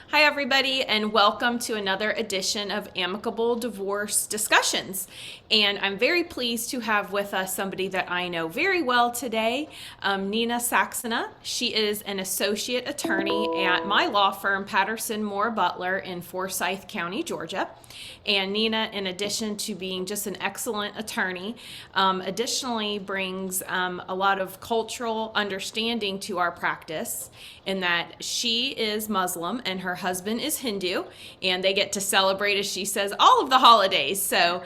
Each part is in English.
Hi, everybody, and welcome to another edition of Amicable Divorce Discussions. And I'm very pleased to have with us somebody that I know very well today, Neena Saxena. She is an associate attorney at my law firm, Patterson Butler in Forsyth County, Georgia. And Neena, in addition to being just an excellent attorney, additionally brings a lot of cultural understanding to our practice in that she is Muslim and her husband is Hindu, and they get to celebrate, as she says, all of the holidays. So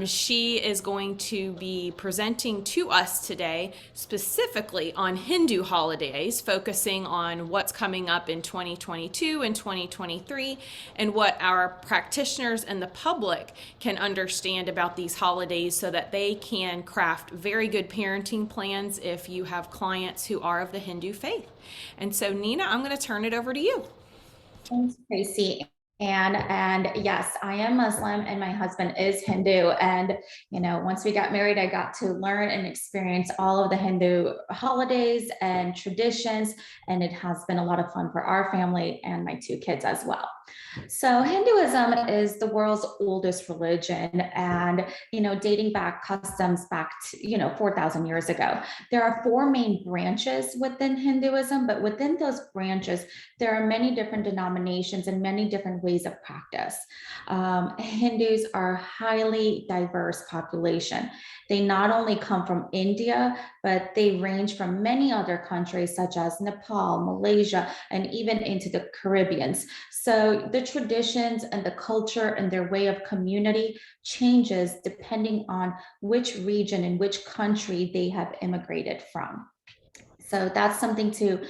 she is going to be presenting to us today specifically on Hindu holidays, focusing on what's coming up in 2022 and 2023 and what our practitioners and the public can understand about these holidays so that they can craft very good parenting plans if you have clients who are of the Hindu faith. And so, Neena, I'm going to turn it over to you. Thanks, Tracy Ann. And yes, I am Muslim and my husband is Hindu. And, once we got married, I got to learn and experience all of the Hindu holidays and traditions. And it has been a lot of fun for our family and my two kids as well. So Hinduism is the world's oldest religion and, dating back customs back to, 4,000 years ago. There are four main branches within Hinduism, but within those branches, there are many different denominations and many different ways of practice. Hindus are a highly diverse population. They not only come from India, but they range from many other countries such as Nepal, Malaysia, and even into the Caribbeans. So the traditions and the culture and their way of community changes depending on which region and which country they have immigrated from. So that's something to,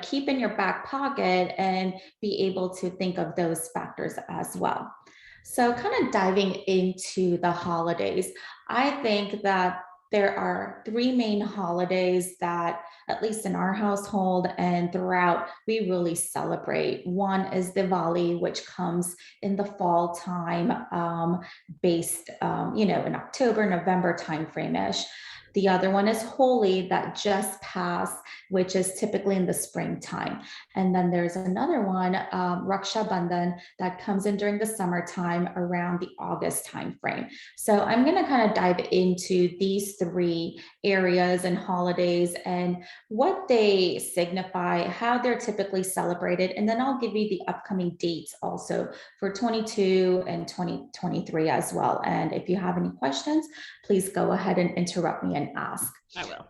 keep in your back pocket and be able to think of those factors as well. So kind of diving into the holidays, I think that there are three main holidays that, at least in our household and throughout, we really celebrate. One is Diwali, which comes in the fall time, based, in October, November timeframe-ish. The other one is Holi that just passed, which is typically in the springtime. And then there's another one, Raksha Bunda, that comes in during the summertime around the August timeframe. So I'm going to kind of dive into these three areas and holidays and what they signify, how they're typically celebrated. And then I'll give you the upcoming dates also for 22 and 2023 as well. And if you have any questions, please go ahead and interrupt me and ask. I will.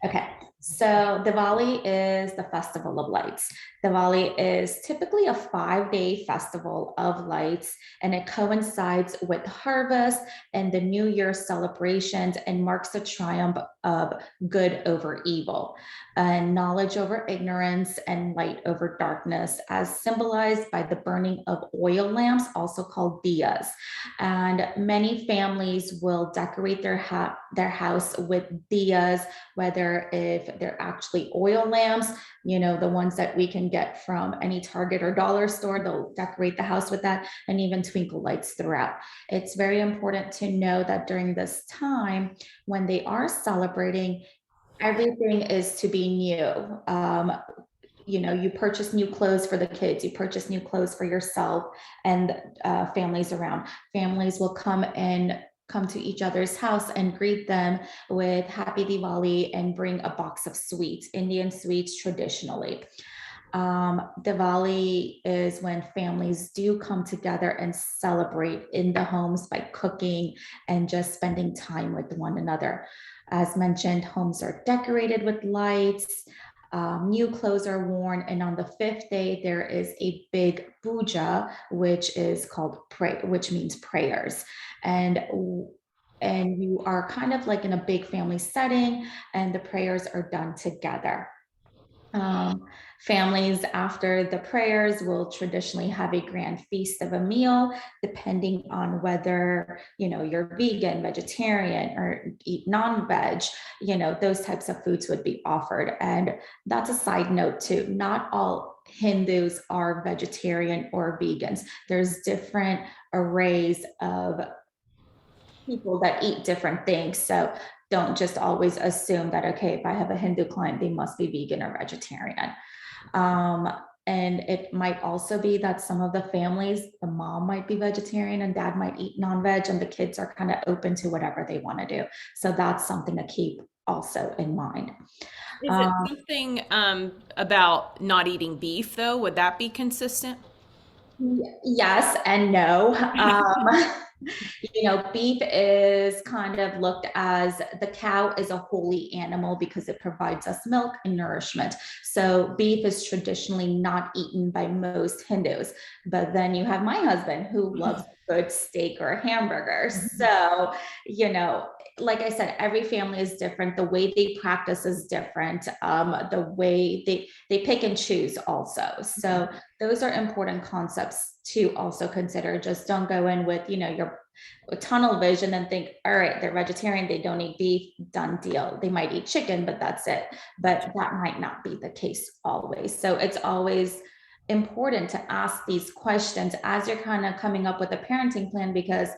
Okay, so Diwali is the Festival of Lights. Diwali is typically a 5-day festival of lights, and it coincides with harvest and the New Year celebrations and marks the triumph of good over evil, and knowledge over ignorance and light over darkness, as symbolized by the burning of oil lamps, also called diyas. And many families will decorate their house with diyas, whether if they're actually oil lamps, the ones that we can get from any Target or dollar store, they'll decorate the house with that, and even twinkle lights throughout. It's very important to know that during this time, when they are celebrating, everything is to be new. You purchase new clothes for the kids, you purchase new clothes for yourself and families around. Families will come to each other's house and greet them with Happy Diwali and bring a box of sweets, Indian sweets traditionally. Diwali is when families do come together and celebrate in the homes by cooking and just spending time with one another. As mentioned, homes are decorated with lights, new clothes are worn, and on the fifth day, there is a big puja, which is called which means prayers. And you are kind of like in a big family setting, and the prayers are done together. Families after the prayers will traditionally have a grand feast of a meal, depending on whether you're vegan, vegetarian, or eat non-veg. Those types of foods would be offered. And that's a side note too. Not all Hindus are vegetarian or vegans. There's different arrays of people that eat different things. So don't just always assume that, okay, if I have a Hindu client, they must be vegan or vegetarian. And it might also be that some of the families, the mom might be vegetarian and dad might eat non-veg, and the kids are kind of open to whatever they want to do. So that's something to keep also in mind. Is it Um, something about not eating beef though? Would that be consistent? yes and no. Beef is kind of looked as the cow is a holy animal because it provides us milk and nourishment. So beef is traditionally not eaten by most Hindus. But then you have my husband who loves a good steak or a hamburger. So, like I said, every family is different. The way they practice is different. The way they pick and choose also. So those are important concepts to also consider. Just don't go in with, your tunnel vision and think, all right, they're vegetarian, they don't eat beef, done deal. They might eat chicken, but that's it. But that might not be the case always. So it's always important to ask these questions as you're kind of coming up with a parenting plan, because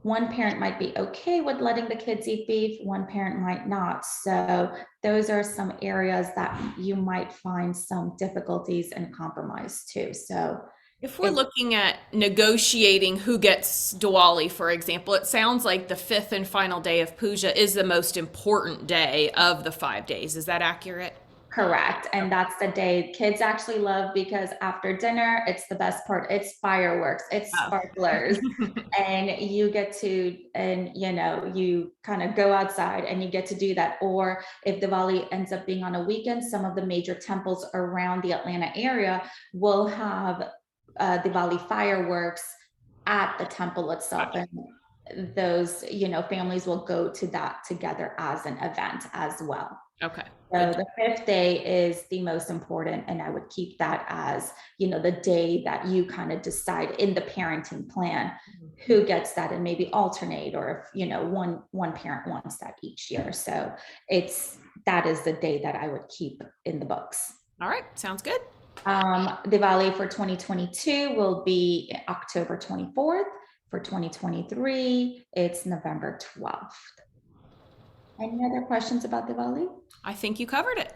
one parent might be okay with letting the kids eat beef, one parent might not. So those are some areas that you might find some difficulties and compromise too. So If we're it's looking at negotiating who gets Diwali, for example, it sounds like the fifth and final day of puja is the most important day of the 5 days. Is that accurate? correct. And that's the day kids actually love, because after dinner, it's the best part. It's fireworks, it's Oh. sparklers, and you get to, and you kind of go outside and you get to do that. Or if Diwali ends up being on a weekend, some of the major temples around the Atlanta area will have Diwali fireworks at the temple itself. Gotcha. And those, families will go to that together as an event as well. Okay, So good. the fifth day is the most important, and I would keep that as, the day that you kind of decide in the parenting plan who gets that, and maybe alternate, or if, one parent wants that each year. So that is the day that I would keep in the books. All right, sounds good. Diwali for 2022 will be October 24th. For 2023, it's November 12th. Any other questions about Diwali? I think you covered it.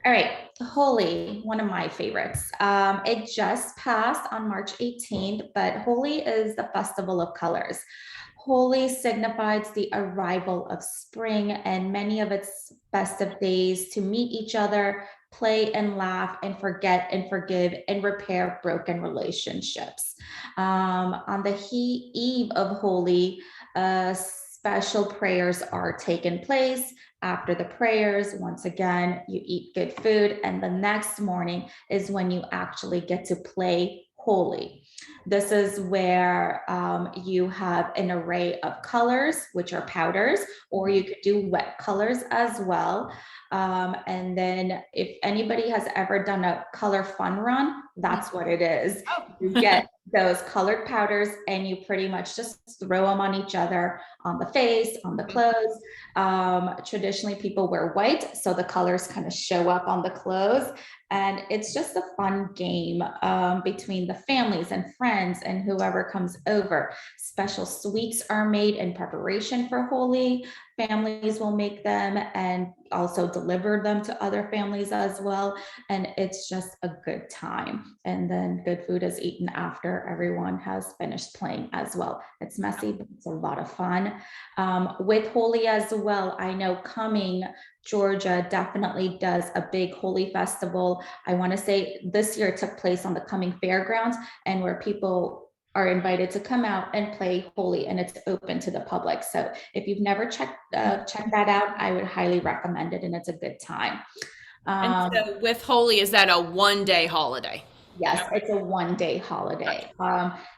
All right, Holi, one of my favorites. It just passed on March 18th, but Holi is the festival of colors. Holi signifies the arrival of spring and many of its festive days to meet each other, play and laugh and forget and forgive and repair broken relationships. On the eve of Holi, special prayers are taken place. After the prayers, once again, you eat good food, and the next morning is when you actually get to play Holi. This is where you have an array of colors, which are powders, or you could do wet colors as well. And then if anybody has ever done a color fun run, that's what it is. You get those colored powders and you pretty much just throw them on each other, on the face, on the clothes. Traditionally, people wear white, so the colors kind of show up on the clothes. And it's just a fun game between the families and friends and whoever comes over. Special sweets are made in preparation for Holi. Families will make them and also deliver them to other families as well. And it's just a good time. And then good food is eaten after everyone has finished playing as well. It's messy, but it's a lot of fun. With Holi as well, I know coming Georgia definitely does a big Holi festival. I want to say this year it took place on the Coming Fairgrounds, and where people are invited to come out and play Holi, and it's open to the public. So if you've never checked that out, I would highly recommend it, and it's a good time. And so with Holi, is that a 1 day holiday? Yes, it's a 1 day holiday.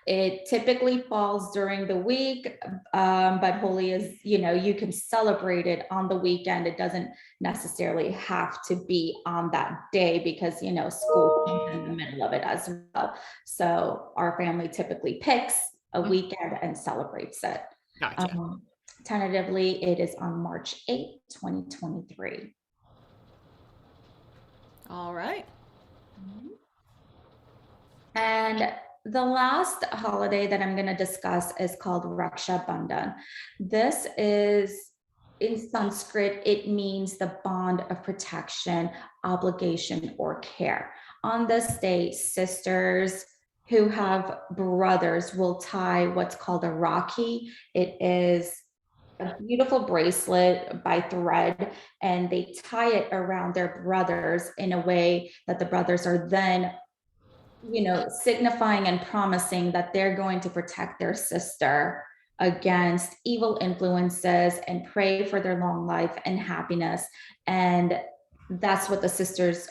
It typically falls during the week, but Holi is, you can celebrate it on the weekend. It doesn't necessarily have to be on that day because, school comes in the middle of it as well. So our family typically picks a weekend and celebrates it. Gotcha. Tentatively, it is on March 8th, 2023. All right. And the last holiday that I'm going to discuss is called Raksha Bunda. This is in Sanskrit, it means the bond of protection, obligation, or care. On this day, sisters who have brothers will tie what's called a rakhi. It is a beautiful bracelet by thread, and they tie it around their brothers in a way that the brothers are then, signifying and promising that they're going to protect their sister against evil influences and pray for their long life and happiness. And that's what the sisters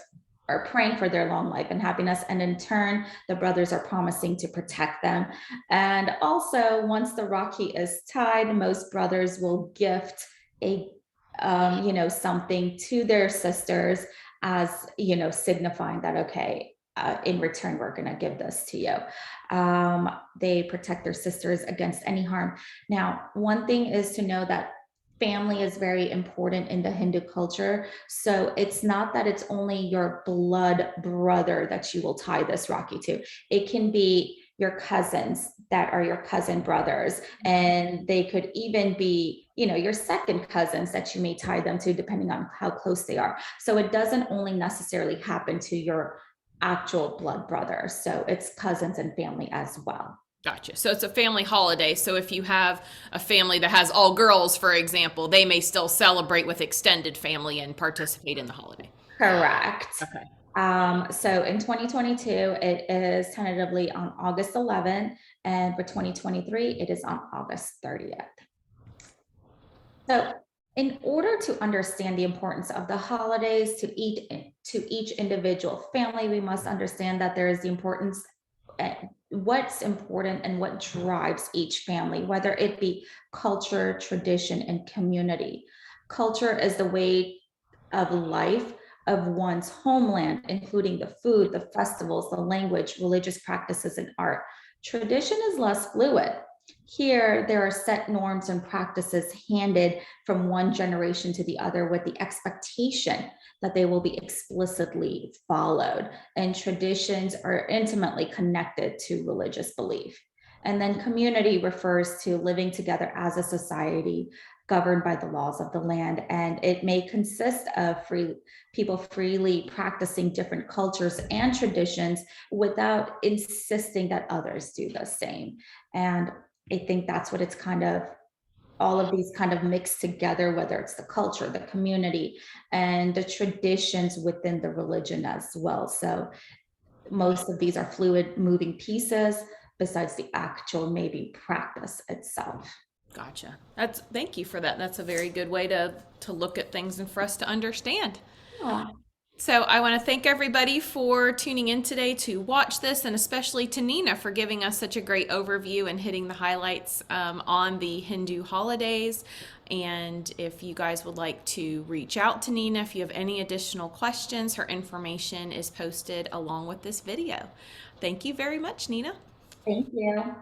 are praying for, their long life and happiness. And in turn, the brothers are promising to protect them. And also, once the Rakhi is tied, most brothers will gift a something to their sisters as, signifying that, okay, in return, we're going to give this to you. They protect their sisters against any harm. Now, one thing is to know that family is very important in the Hindu culture. So it's not that it's only your blood brother that you will tie this Rakhi to. It can be your cousins that are your cousin brothers, and they could even be, your second cousins that you may tie them to, depending on how close they are. So it doesn't only necessarily happen to your actual blood brother. So it's cousins and family as well. Gotcha. So it's a family holiday. So if you have a family that has all girls, for example, they may still celebrate with extended family and participate in the holiday. Correct. Okay. So in 2022, it is tentatively on August 11th, and for 2023, it is on August 30th. So in order to understand the importance of the holidays to each individual family, we must understand that there is the importance, what's important and what drives each family, whether it be culture, tradition, and community. Culture is the way of life of one's homeland, including the food, the festivals, the language, religious practices, and art. Tradition is less fluid. Here, there are set norms and practices handed from one generation to the other with the expectation that they will be explicitly followed. And traditions are intimately connected to religious belief. And then community refers to living together as a society governed by the laws of the land. And it may consist of people freely practicing different cultures and traditions without insisting that others do the same. And I think that's what it's kind of, all of these kind of mixed together, whether it's the culture, the community, and the traditions within the religion as well. So most of these are fluid moving pieces besides the actual maybe practice itself. Gotcha. Thank you for that. That's a very good way to look at things and for us to understand. Yeah. So I want to thank everybody for tuning in today to watch this, and especially to Neena for giving us such a great overview and hitting the highlights on the Hindu holidays. And if you guys would like to reach out to Neena, if you have any additional questions, her information is posted along with this video. Thank you very much, Neena. Thank you.